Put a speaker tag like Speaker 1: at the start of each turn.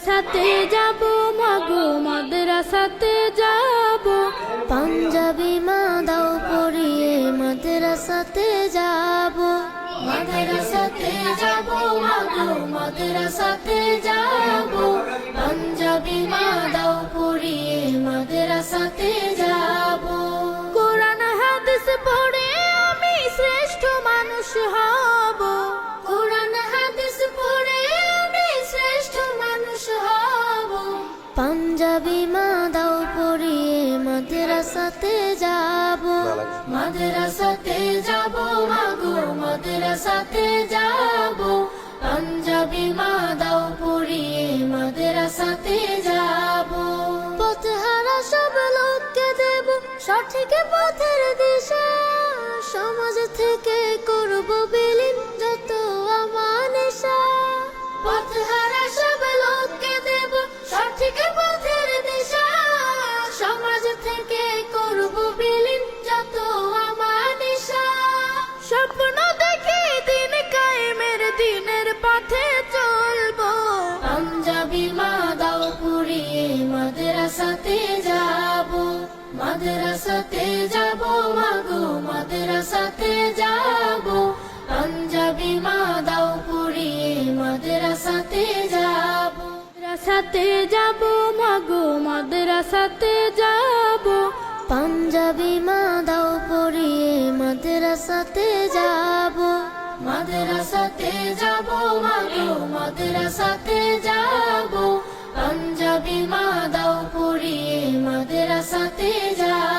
Speaker 1: মাদ্রাসাতে যাব মাগো মাদ্রাসাতে যাব,
Speaker 2: পাঞ্জাবি মা দাও পরিয়ে মাদ্রাসাতে যাব।
Speaker 1: মাদ্রাসাতে যাব মাগো মাদ্রাসাতে যাব, পাঞ্জাবি মা দাও পরিয়ে মাদ্রাসাতে যাব। কোরআন হাদিস পড়ে আমি শ্রেষ্ঠ মানুষ হব, কোরআন হাদিস পড়ে আমি শ্রেষ্ঠ মানুষ হব।
Speaker 2: পাঞ্জাবি মা দাও পরিয়ে মাদ্রাসাতে যাব।
Speaker 1: মাদ্রাসাতে যাব মাগো মাদ্রাসাতে যাব, পাঞ্জাবি মা দাও পরিয়ে মাদ্রাসাতে যাব।
Speaker 2: পথহারা সব লোককে দেব সঠিক পথের দিশা, সমাজ থেকে করব বিলীন যত আমানেশা।
Speaker 1: পথহারা সব লোককে দেব সঠিক পথের দিশা, সমাজ থেকে করব বিলীন যত আমানিশা। স্বপ্ন দেখি দিন কায়েমের দিনের পথে চলবো, পাঞ্জাবি মা দাও পরিয়ে মাদ্রাসাতে যাব। মাদ্রাসাতে যাব মাগো মাদ্রাসাতে যাব, পাঞ্জাবি মা দাও পরিয়ে মাদ্রাসাতে যাব। মাদ্রাসাতে যাব মাগো মাদ্রাসাতে যাব,
Speaker 2: পাঞ্জাবি মা দাও পরিয়ে মাদ্রাসাতে যাব।
Speaker 1: মাদ্রাসাতে যাব মাগো মাদ্রাসাতে যাব, পাঞ্জাবি মা দাও পরিয়ে মাদ্রাসাতে যাব।